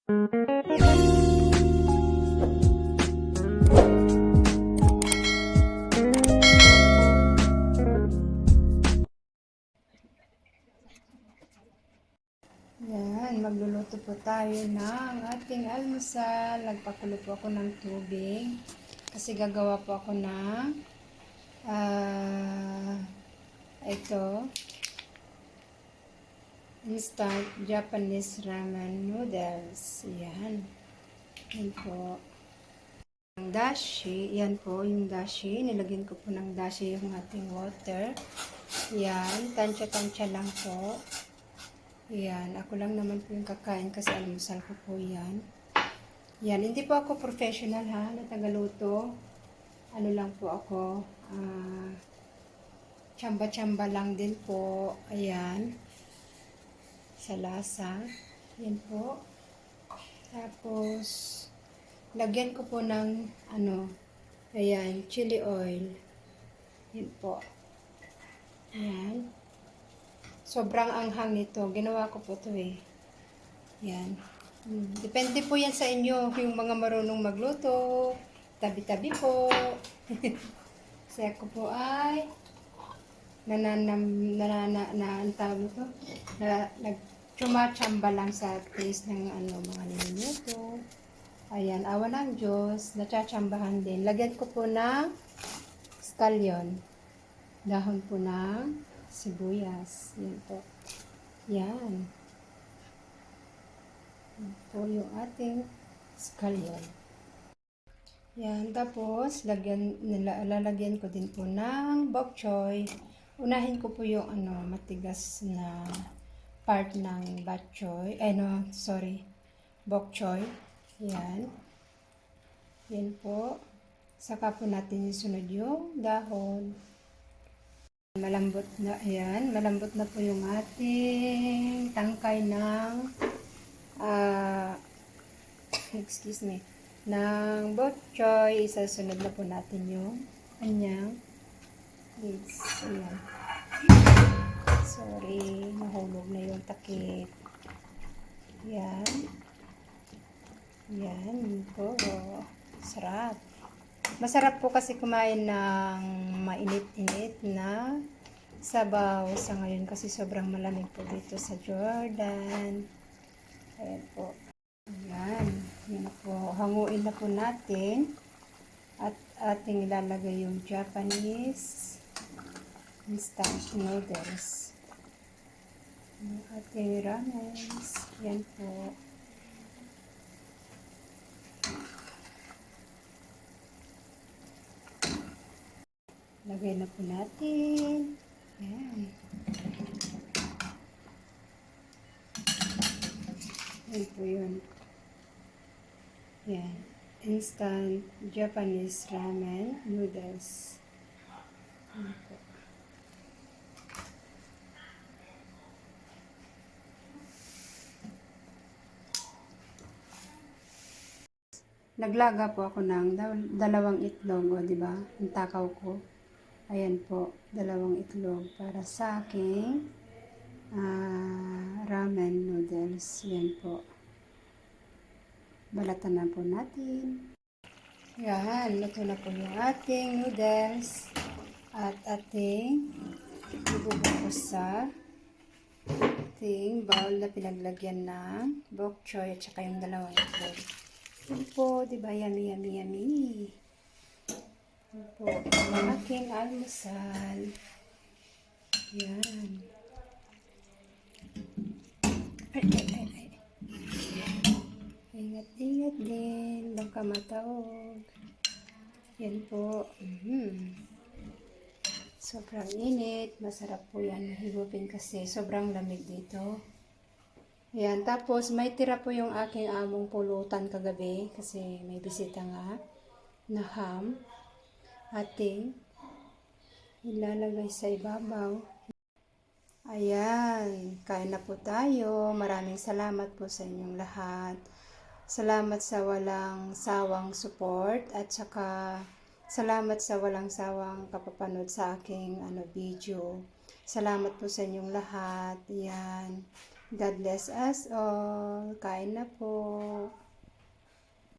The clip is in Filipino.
Yan, magluluto po tayo ng ating almusal. Nagpakulo po ako ng tubig kasi gagawa po ako ng ito, instant Japanese ramen noodles. Yan. Yan po. Ang dashi, yan po yung dashi. Nilagyan ko po ng dashi yung ating water. Yan, tansya-tansya lang po. Yan, ako lang naman po yung kakain kasi almusal ko po yan. Yan, hindi po ako professional ha, na tagaluto. Ano lang po ako, tsamba-tsamba lang din po. Ayan, sa lasa. Yan po. Tapos, lagyan ko po ng, ayan, chili oil. Yan po. Ayan. Sobrang anghang nito. Ginawa ko po ito eh. Yan. Depende po yan sa inyo. Yung mga marunong magluto. Tabi-tabi po. Kasi ako po ay nagtsumachamba lang sa taste ng mga niluluto. Ayan. Awa ng Diyos. Natsatsambahan din. Lagyan ko po ng scallion. Dahon po ng sibuyas. Yan po. Yan. Yan po yung ating scallion. Yan. Tapos, lalagyan ko din po ng bok choy. Unahin ko po yung matigas na part ng bok choy. Bok choy. Yan. Yan po. Saka po natin isunod yung dahon. Malambot na, ayan, malambot na po yung ating tangkay ng ng bok choy. Isasunod na po natin yung kanyang leaves. Ayan. Sorry, nahulog na yung takip. Ayan. Ayan po. Sarap. Masarap po kasi kumain ng mainit-init na sabaw sa ngayon kasi sobrang malamig po dito sa Jordan. Ayan po. Ayan. Yan na po. Hanguin na po natin at ating ilalagay yung Japanese instant noodles. Yung ating ramen. Yan po. Lagay na po natin. Ayan. Ayan po yun. Ayan. Instant Japanese ramen noodles. Ayan po. Naglaga po ako ng dalawang itlog, o diba? Ang takaw ko. Ayan po, dalawang itlog para sa aking ramen noodles. Yan po. Balatan na po natin. Yan, luto na po yung ating noodles. At ating ibubukos sa ating bowl na pinaglagyan ng bok choy at saka yung dalawang itlog. Yan po, diba? Yummy, yummy, yummy. Po, ang aking almusal. Yan. Ay. Ingat-ingat din. Baka matawag. Yan po. Sobrang init. Masarap po yan higupin kasi sobrang lamig dito. Yan. Tapos may tira po yung aking among pulutan kagabi kasi may bisita nga na ham. Ating ilalagay sa ibabaw. Ayan, kain na po tayo. Maraming salamat po sa inyong lahat. Salamat sa walang sawang support at saka salamat sa walang sawang kapapanood sa aking video. Salamat po sa inyong lahat. Ayan. God bless us all. Kain na po.